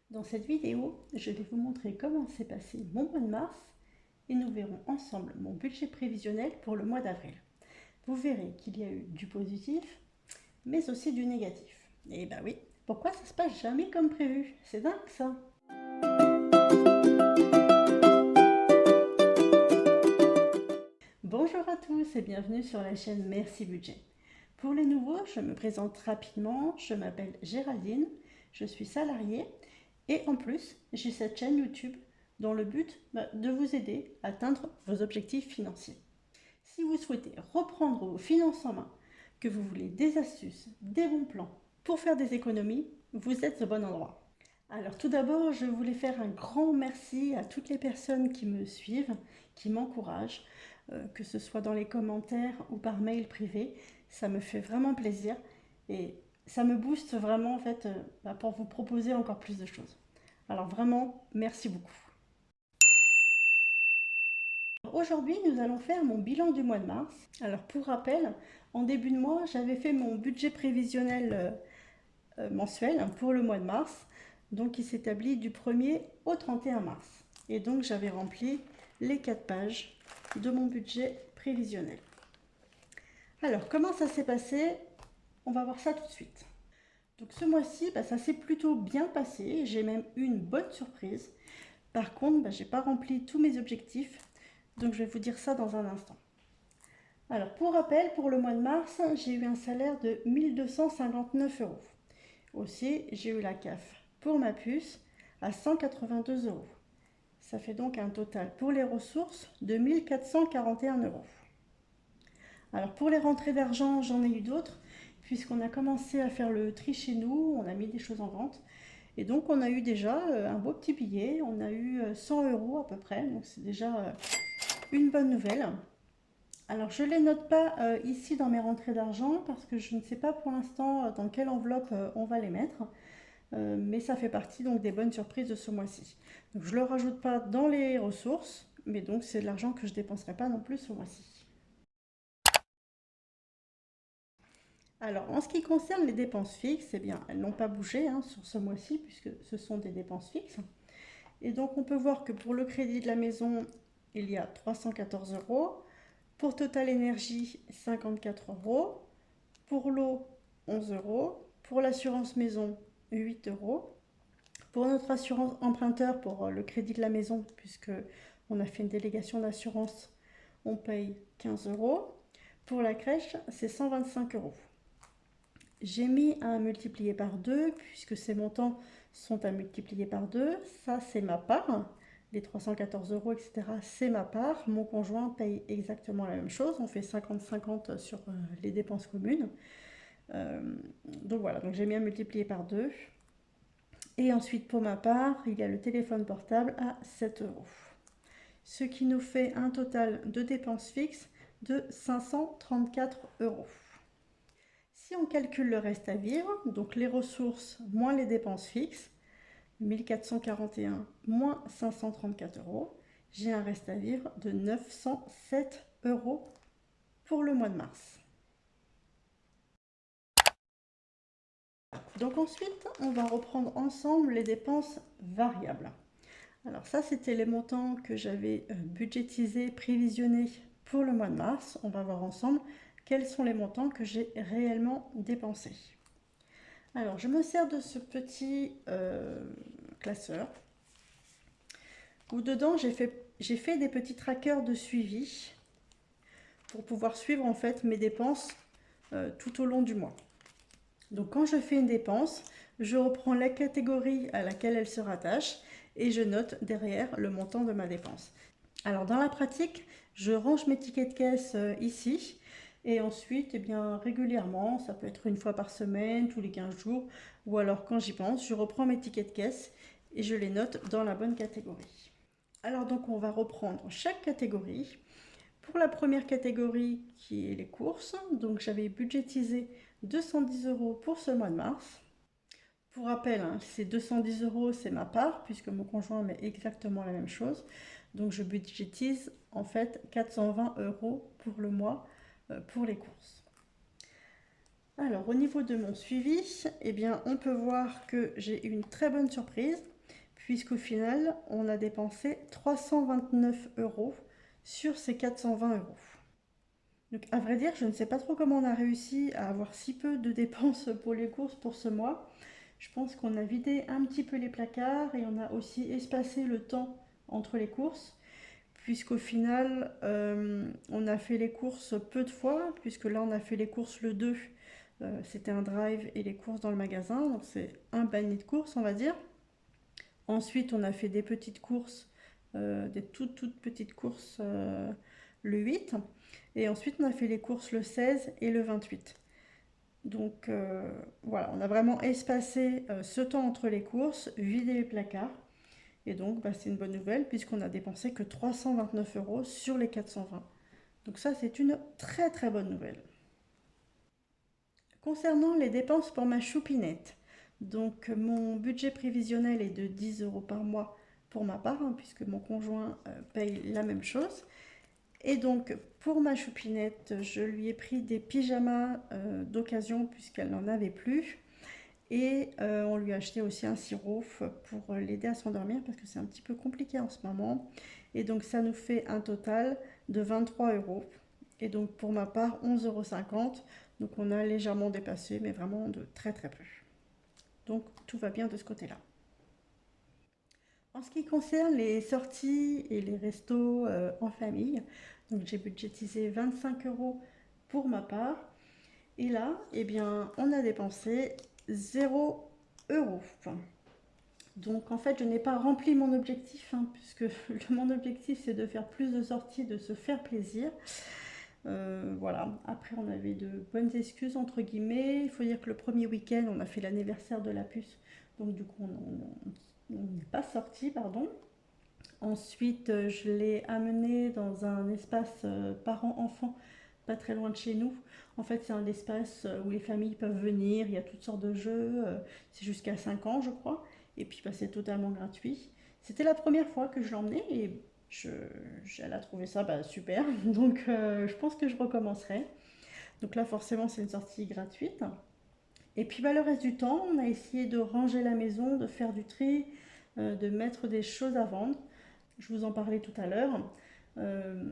Dans cette vidéo, je vais vous montrer comment s'est passé mon mois de mars et nous verrons ensemble mon budget prévisionnel pour le mois d'avril. Vous verrez qu'il y a eu du positif, mais aussi du négatif. Et bah oui, pourquoi ça se passe jamais comme prévu? C'est dingue ça! Bonjour à tous et bienvenue sur la chaîne Merci Budget. Pour les nouveaux, je me présente rapidement, je m'appelle Géraldine, je suis salariée et en plus, j'ai cette chaîne YouTube dans le but de vous aider à atteindre vos objectifs financiers. Si vous souhaitez reprendre vos finances en main, que vous voulez des astuces, des bons plans pour faire des économies, vous êtes au bon endroit. Alors tout d'abord, je voulais faire un grand merci à toutes les personnes qui me suivent, qui m'encouragent, que ce soit dans les commentaires ou par mail privé. Ça me fait vraiment plaisir et ça me booste vraiment en fait pour vous proposer encore plus de choses. Alors vraiment, merci beaucoup. Aujourd'hui, nous allons faire mon bilan du mois de mars. Alors pour rappel, en début de mois, j'avais fait mon budget prévisionnel mensuel pour le mois de mars. Donc il s'établit du 1er au 31 mars. Et donc j'avais rempli les 4 pages de mon budget prévisionnel. Alors comment ça s'est passé? On va voir ça tout de suite. Donc ce mois-ci, ça s'est plutôt bien passé. J'ai même eu une bonne surprise. Par contre, je n'ai pas rempli tous mes objectifs. Donc je vais vous dire ça dans un instant. Alors pour rappel, pour le mois de mars, j'ai eu un salaire de 1 259 euros. Aussi, j'ai eu la CAF pour ma puce à 182 euros. Ça fait donc un total pour les ressources de 1 441 euros. Alors pour les rentrées d'argent, j'en ai eu d'autres, puisqu'on a commencé à faire le tri chez nous, on a mis des choses en vente. Et donc on a eu déjà un beau petit billet, on a eu 100 euros à peu près, donc c'est déjà une bonne nouvelle. Alors je ne les note pas ici dans mes rentrées d'argent parce que je ne sais pas pour l'instant dans quelle enveloppe on va les mettre. Mais ça fait partie donc des bonnes surprises de ce mois-ci. Donc je ne le rajoute pas dans les ressources, mais donc c'est de l'argent que je ne dépenserai pas non plus ce mois-ci. Alors en ce qui concerne les dépenses fixes, eh bien elles n'ont pas bougé sur ce mois-ci puisque ce sont des dépenses fixes. Et donc on peut voir que pour le crédit de la maison, il y a 314 euros. Pour Total Énergie, 54 euros. Pour l'eau, 11 euros. Pour l'assurance maison, 8 euros. Pour notre assurance emprunteur, pour le crédit de la maison, puisque on a fait une délégation d'assurance, on paye 15 euros. Pour la crèche, c'est 125 euros. J'ai mis à multiplier par 2, puisque ces montants sont à multiplier par 2. Ça, c'est ma part. Les 314 euros, etc., c'est ma part. Mon conjoint paye exactement la même chose. On fait 50-50 sur les dépenses communes. Donc voilà, donc j'ai mis à multiplier par 2. Et ensuite, pour ma part, il y a le téléphone portable à 7 euros. Ce qui nous fait un total de dépenses fixes de 534 euros. Si on calcule le reste à vivre, donc les ressources moins les dépenses fixes, 1441 moins 534 euros, j'ai un reste à vivre de 907 euros pour le mois de mars. Donc ensuite, on va reprendre ensemble les dépenses variables. Alors ça, c'était les montants que j'avais budgétisés, prévisionnés pour le mois de mars. On va voir ensemble quels sont les montants que j'ai réellement dépensés. Alors, je me sers de ce petit classeur où dedans, j'ai fait des petits trackers de suivi pour pouvoir suivre en fait mes dépenses tout au long du mois. Donc, quand je fais une dépense, je reprends la catégorie à laquelle elle se rattache et je note derrière le montant de ma dépense. Alors, dans la pratique, je range mes tickets de caisse ici. Et ensuite, eh bien, régulièrement, ça peut être une fois par semaine, tous les 15 jours, ou alors quand j'y pense, je reprends mes tickets de caisse et je les note dans la bonne catégorie. Alors donc, on va reprendre chaque catégorie. Pour la première catégorie, qui est les courses, donc j'avais budgétisé 210 euros pour ce mois de mars. Pour rappel, ces 210 euros, c'est ma part, puisque mon conjoint met exactement la même chose. Donc je budgétise en fait 420 euros pour le mois pour les courses. Alors au niveau de mon suivi, eh bien, on peut voir que j'ai eu une très bonne surprise. puisqu'au final, on a dépensé 329 euros sur ces 420 euros. Donc à vrai dire, je ne sais pas trop comment on a réussi à avoir si peu de dépenses pour les courses pour ce mois. Je pense qu'on a vidé un petit peu les placards et on a aussi espacé le temps entre les courses, puisqu'au final, on a fait les courses peu de fois, puisque là, on a fait les courses le 2, c'était un drive et les courses dans le magasin, donc c'est un panier de courses, on va dire. Ensuite, on a fait des petites courses, des toutes petites courses le 8. Et ensuite, on a fait les courses le 16 et le 28. Donc voilà, on a vraiment espacé ce temps entre les courses, vidé les placards. Et donc, bah, c'est une bonne nouvelle puisqu'on a dépensé que 329 euros sur les 420. Donc ça, c'est une très très bonne nouvelle. Concernant les dépenses pour ma choupinette, donc mon budget prévisionnel est de 10 euros par mois pour ma part, hein, puisque mon conjoint paye la même chose. Et donc pour ma choupinette, je lui ai pris des pyjamas d'occasion puisqu'elle n'en avait plus. Et on lui a acheté aussi un sirop pour l'aider à s'endormir parce que c'est un petit peu compliqué en ce moment. Et donc ça nous fait un total de 23 euros. Et donc pour ma part, 11,50 €. Donc on a légèrement dépassé, mais vraiment de très très peu. Donc tout va bien de ce côté-là. En ce qui concerne les sorties et les restos en famille, donc j'ai budgétisé 25 euros pour ma part. Et là, eh bien, on a dépensé 0 euros. Donc en fait, je n'ai pas rempli mon objectif, hein, puisque mon objectif c'est de faire plus de sorties, de se faire plaisir. Voilà, après on avait de bonnes excuses entre guillemets. Il faut dire que le premier week-end, on a fait l'anniversaire de la puce, donc du coup on n'est pas sorti, pardon. Ensuite, je l'ai amené dans un espace parents-enfants, pas très loin de chez nous. En fait, c'est un espace où les familles peuvent venir, il y a toutes sortes de jeux, c'est jusqu'à 5 ans, je crois, et puis bah, c'est totalement gratuit. C'était la première fois que je l'emmenais et je, elle a trouvé ça bah, super, donc je pense que je recommencerai. Donc là, forcément, c'est une sortie gratuite. Et puis bah, le reste du temps, on a essayé de ranger la maison, de faire du tri, de mettre des choses à vendre. Je vous en parlais tout à l'heure. Euh,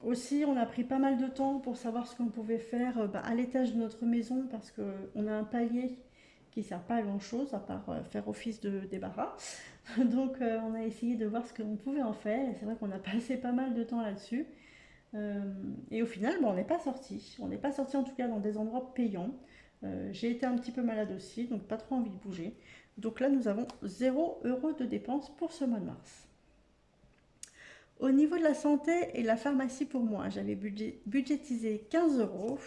Aussi, on a pris pas mal de temps pour savoir ce qu'on pouvait faire bah, à l'étage de notre maison parce qu'on a un palier qui ne sert pas à grand chose à part faire office de débarras. Donc, on a essayé de voir ce qu'on pouvait en faire et c'est vrai qu'on a passé pas mal de temps là-dessus. Et au final, bon, on n'est pas sorti. On n'est pas sorti en tout cas dans des endroits payants. J'ai été un petit peu malade aussi, donc pas trop envie de bouger. Donc là, nous avons 0 euros de dépenses pour ce mois de mars. Au niveau de la santé et la pharmacie pour moi, j'avais budgétisé 15 euros.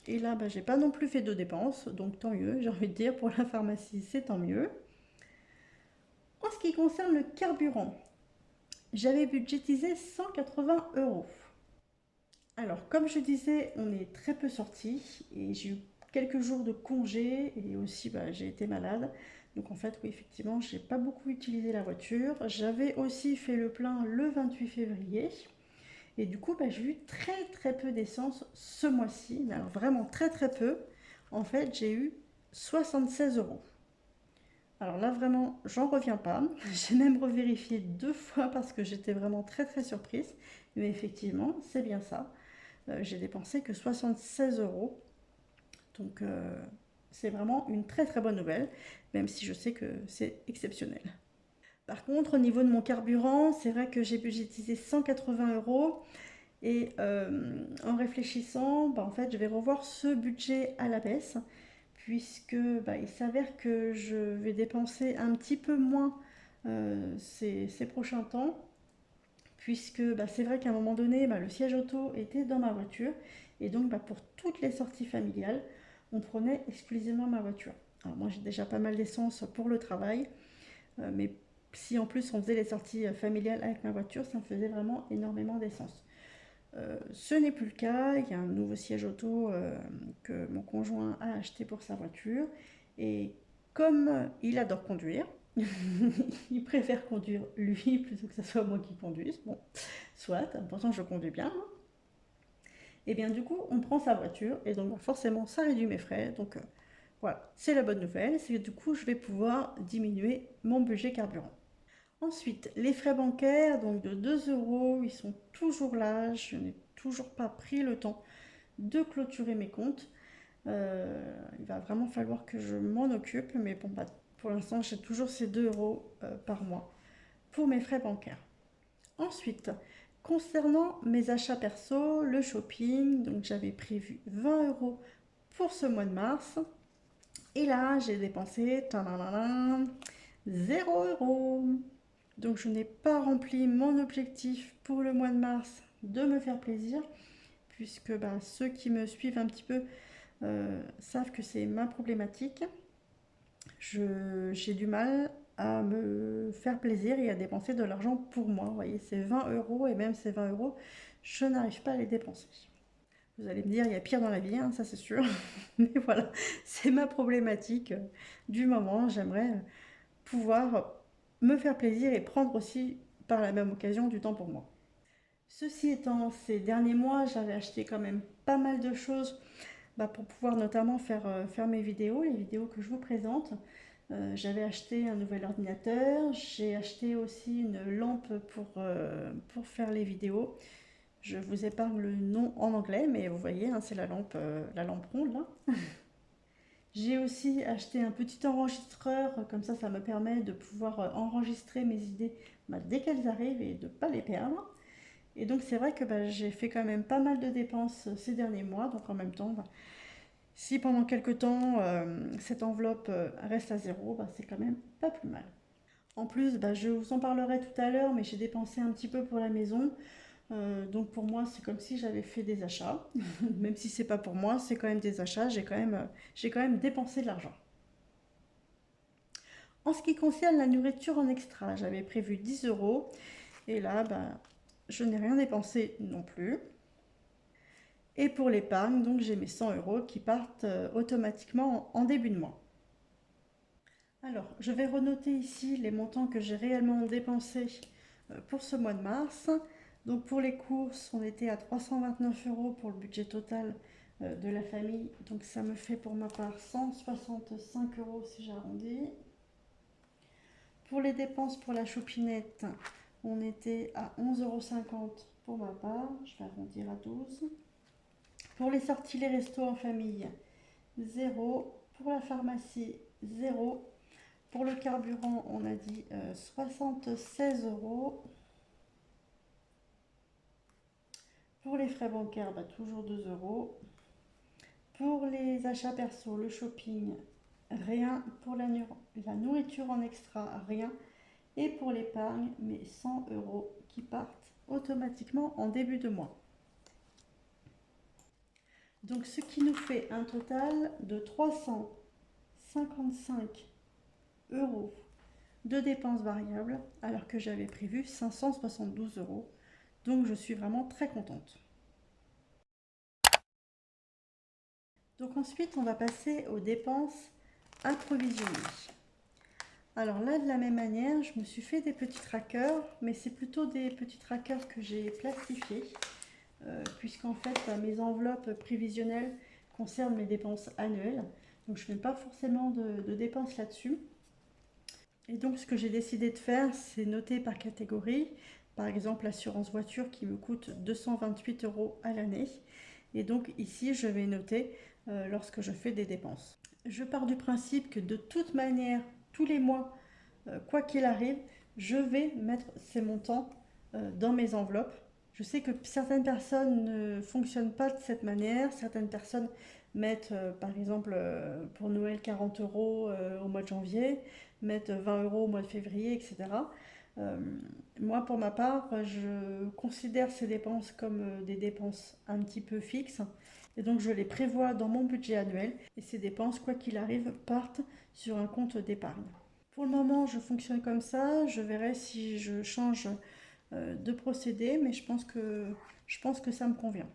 Et là, bah, j'ai pas non plus fait de dépenses, donc tant mieux, j'ai envie de dire, pour la pharmacie, c'est tant mieux. En ce qui concerne le carburant, j'avais budgétisé 180 euros. Alors, comme je disais, on est très peu sorti et j'ai eu quelques jours de congé et aussi bah, j'ai été malade. Donc en fait, oui, effectivement, j'ai pas beaucoup utilisé la voiture. J'avais aussi fait le plein le 28 février. Et du coup, bah, j'ai eu très très peu d'essence ce mois-ci. Mais alors vraiment très très peu. En fait, j'ai eu 76 euros. Alors là, vraiment, j'en reviens pas. J'ai même revérifié 2 fois parce que j'étais vraiment très très surprise. Mais effectivement, c'est bien ça. J'ai dépensé que 76 euros. Donc c'est vraiment une très très bonne nouvelle, même si je sais que c'est exceptionnel. Par contre, au niveau de mon carburant, c'est vrai que j'ai budgétisé 180 euros. Et en réfléchissant, bah, en fait, je vais revoir ce budget à la baisse, puisque bah, il s'avère que je vais dépenser un petit peu moins ces prochains temps, puisque bah, c'est vrai qu'à un moment donné, bah, le siège auto était dans ma voiture, et donc bah, pour toutes les sorties familiales, on prenait exclusivement ma voiture. Alors moi j'ai déjà pas mal d'essence pour le travail, mais si en plus on faisait les sorties familiales avec ma voiture, ça me faisait vraiment énormément d'essence. Ce n'est plus le cas, il y a un nouveau siège auto que mon conjoint a acheté pour sa voiture, et comme il adore conduire, il préfère conduire lui plutôt que ce soit moi qui conduise. Bon, soit, pourtant je conduis bien. Et bien du coup, on prend sa voiture et donc forcément ça réduit mes frais. Donc voilà, c'est la bonne nouvelle, c'est que du coup je vais pouvoir diminuer mon budget carburant. Ensuite, les frais bancaires, donc de 2 euros, ils sont toujours là. Je n'ai toujours pas pris le temps de clôturer mes comptes. Il va vraiment falloir que je m'en occupe, mais bon, bah, pour l'instant, j'ai toujours ces 2 euros par mois pour mes frais bancaires. Ensuite, concernant mes achats perso, le shopping, donc j'avais prévu 20 euros pour ce mois de mars. Et là, j'ai dépensé 0 euros. Donc je n'ai pas rempli mon objectif pour le mois de mars de me faire plaisir, puisque ben, ceux qui me suivent un petit peu savent que c'est ma problématique. J'ai du mal à me faire plaisir et à dépenser de l'argent pour moi. Vous voyez, c'est 20 euros et même ces 20 euros, je n'arrive pas à les dépenser. Vous allez me dire, il y a pire dans la vie, hein, ça c'est sûr. Mais voilà, c'est ma problématique du moment. J'aimerais pouvoir me faire plaisir et prendre aussi par la même occasion du temps pour moi. Ceci étant, ces derniers mois, j'avais acheté quand même pas mal de choses pour pouvoir notamment faire mes vidéos, les vidéos que je vous présente. J'avais acheté un nouvel ordinateur, j'ai acheté aussi une lampe pour faire les vidéos. Je vous épargne le nom en anglais, mais vous voyez, hein, c'est la lampe ronde là. J'ai aussi acheté un petit enregistreur, comme ça me permet de pouvoir enregistrer mes idées dès qu'elles arrivent et de ne pas les perdre. Et donc c'est vrai que j'ai fait quand même pas mal de dépenses ces derniers mois, donc en même temps, si pendant quelques temps cette enveloppe reste à zéro, c'est quand même pas plus mal. En plus, je vous en parlerai tout à l'heure, mais j'ai dépensé un petit peu pour la maison. Donc pour moi, c'est comme si j'avais fait des achats. Même si c'est pas pour moi, c'est quand même des achats. J'ai quand même dépensé de l'argent. En ce qui concerne la nourriture en extra, j'avais prévu 10 euros. Et là, je n'ai rien dépensé non plus. Et pour l'épargne, donc j'ai mes 100 euros qui partent automatiquement en début de mois. Alors, je vais renoter ici les montants que j'ai réellement dépensés pour ce mois de mars. Donc pour les courses, on était à 329 euros pour le budget total de la famille. Donc ça me fait pour ma part 165 euros si j'arrondis. Pour les dépenses pour la chopinette, on était à 11,50 euros pour ma part. Je vais arrondir à 12. Pour les sorties, les restos en famille, 0. Pour la pharmacie, 0. Pour le carburant, on a dit 76 euros. Pour les frais bancaires, toujours 2 euros. Pour les achats perso, le shopping, rien. Pour la nourriture en extra, rien. Et pour l'épargne, mes 100 euros qui partent automatiquement en début de mois. Donc ce qui nous fait un total de 355 euros de dépenses variables, alors que j'avais prévu 572 euros. Donc je suis vraiment très contente. Donc ensuite, on va passer aux dépenses approvisionnées. Alors là, de la même manière, je me suis fait des petits trackers, mais c'est plutôt des petits trackers que j'ai plastifiés, puisqu'en fait, mes enveloppes prévisionnelles concernent mes dépenses annuelles. Donc je ne fais pas forcément de dépenses là-dessus. Et donc ce que j'ai décidé de faire, c'est noter par catégorie. Par exemple, l'assurance voiture qui me coûte 228 euros à l'année. Et donc ici, je vais noter lorsque je fais des dépenses. Je pars du principe que de toute manière, tous les mois, quoi qu'il arrive, je vais mettre ces montants dans mes enveloppes. Je sais que certaines personnes ne fonctionnent pas de cette manière. Certaines personnes mettent, par exemple, pour Noël 40 euros au mois de janvier, mettent 20 euros au mois de février, etc. Moi, pour ma part, je considère ces dépenses comme des dépenses un petit peu fixes. Et donc, je les prévois dans mon budget annuel. Et ces dépenses, quoi qu'il arrive, partent sur un compte d'épargne. Pour le moment, je fonctionne comme ça. Je verrai si je change de procédé, mais je pense que ça me convient.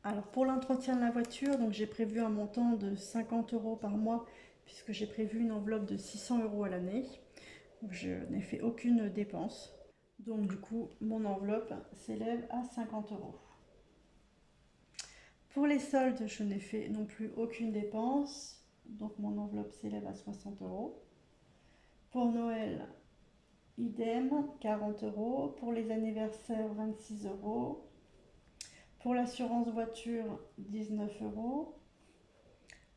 Alors, pour l'entretien de la voiture, donc j'ai prévu un montant de 50 euros par mois, puisque j'ai prévu une enveloppe de 600 euros à l'année. Je n'ai fait aucune dépense. Donc du coup, mon enveloppe s'élève à 50 euros. Pour les soldes, je n'ai fait non plus aucune dépense. Donc mon enveloppe s'élève à 60 euros. Pour Noël, idem, 40 euros. Pour les anniversaires, 26 euros. Pour l'assurance voiture, 19 euros.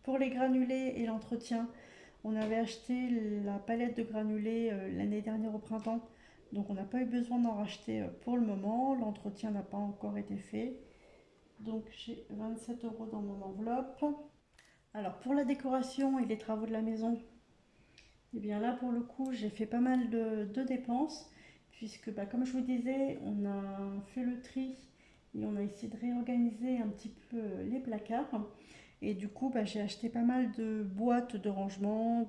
Pour les granulés et l'entretien, on avait acheté la palette de granulés l'année dernière au printemps. Donc on n'a pas eu besoin d'en racheter pour le moment. L'entretien n'a pas encore été fait. Donc j'ai 27 euros dans mon enveloppe. Alors pour la décoration et les travaux de la maison, et bien là pour le coup j'ai fait pas mal de dépenses. Puisque comme je vous disais, on a fait le tri et on a essayé de réorganiser un petit peu les placards. Et du coup, j'ai acheté pas mal de boîtes de rangement,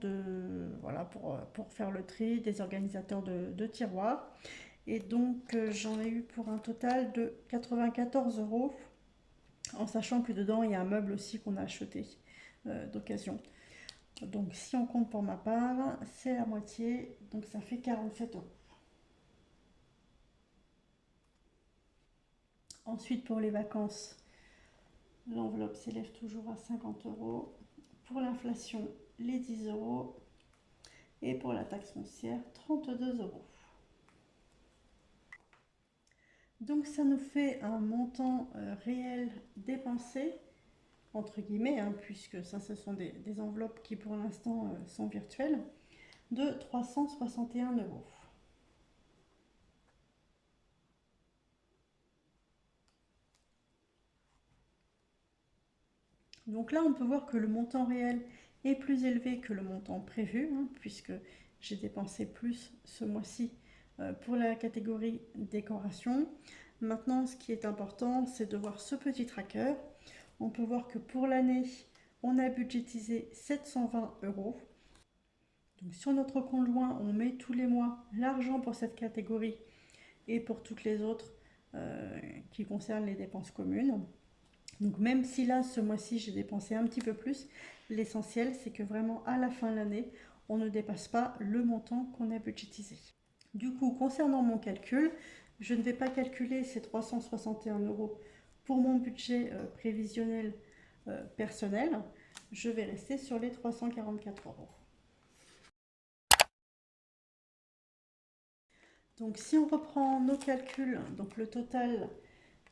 voilà, pour faire le tri, des organisateurs de tiroirs. Et donc, j'en ai eu pour un total de 94 euros, en sachant que dedans, il y a un meuble aussi qu'on a acheté d'occasion. Donc, si on compte pour ma part, c'est la moitié, donc ça fait 47 euros. Ensuite, pour les vacances, l'enveloppe s'élève toujours à 50 euros. Pour l'inflation, les 10 euros. Et pour la taxe foncière, 32 euros. Donc ça nous fait un montant réel dépensé, entre guillemets, puisque ça ce sont des enveloppes qui pour l'instant sont virtuelles, de 361 euros. Donc là on peut voir que le montant réel est plus élevé que le montant prévu, puisque j'ai dépensé plus ce mois-ci pour la catégorie décoration. Maintenant, ce qui est important, c'est de voir ce petit tracker. On peut voir que pour l'année, on a budgétisé 720 euros. Donc sur notre compte joint, on met tous les mois l'argent pour cette catégorie et pour toutes les autres qui concernent les dépenses communes. Donc même si là, ce mois-ci, j'ai dépensé un petit peu plus, l'essentiel, c'est que vraiment à la fin de l'année, on ne dépasse pas le montant qu'on a budgétisé. Du coup, concernant mon calcul, je ne vais pas calculer ces 361 euros pour mon budget prévisionnel personnel. Je vais rester sur les 344 euros. Donc si on reprend nos calculs, donc le total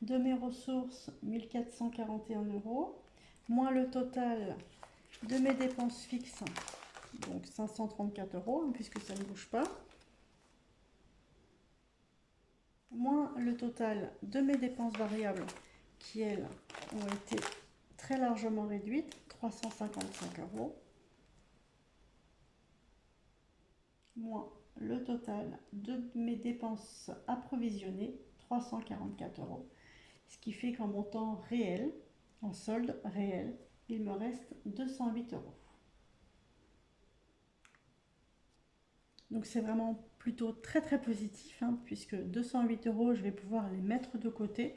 de mes ressources, 1441 euros, moins le total de mes dépenses fixes, donc 534 euros, puisque ça ne bouge pas, moins le total de mes dépenses variables, qui elles ont été très largement réduites, 355 euros, moins le total de mes dépenses approvisionnées, 344 euros, ce qui fait qu'en montant réel, en solde réel, il me reste 208 euros. Donc c'est vraiment plutôt très très positif, puisque 208 euros, je vais pouvoir les mettre de côté.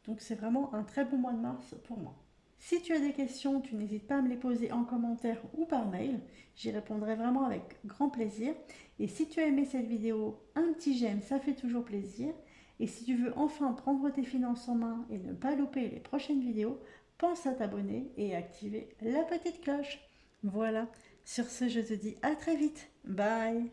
Donc c'est vraiment un très bon mois de mars pour moi. Si tu as des questions, tu n'hésites pas à me les poser en commentaire ou par mail. J'y répondrai vraiment avec grand plaisir. Et si tu as aimé cette vidéo, un petit j'aime, ça fait toujours plaisir. Et si tu veux enfin prendre tes finances en main et ne pas louper les prochaines vidéos, pense à t'abonner et activer la petite cloche. Voilà, sur ce, je te dis à très vite. Bye!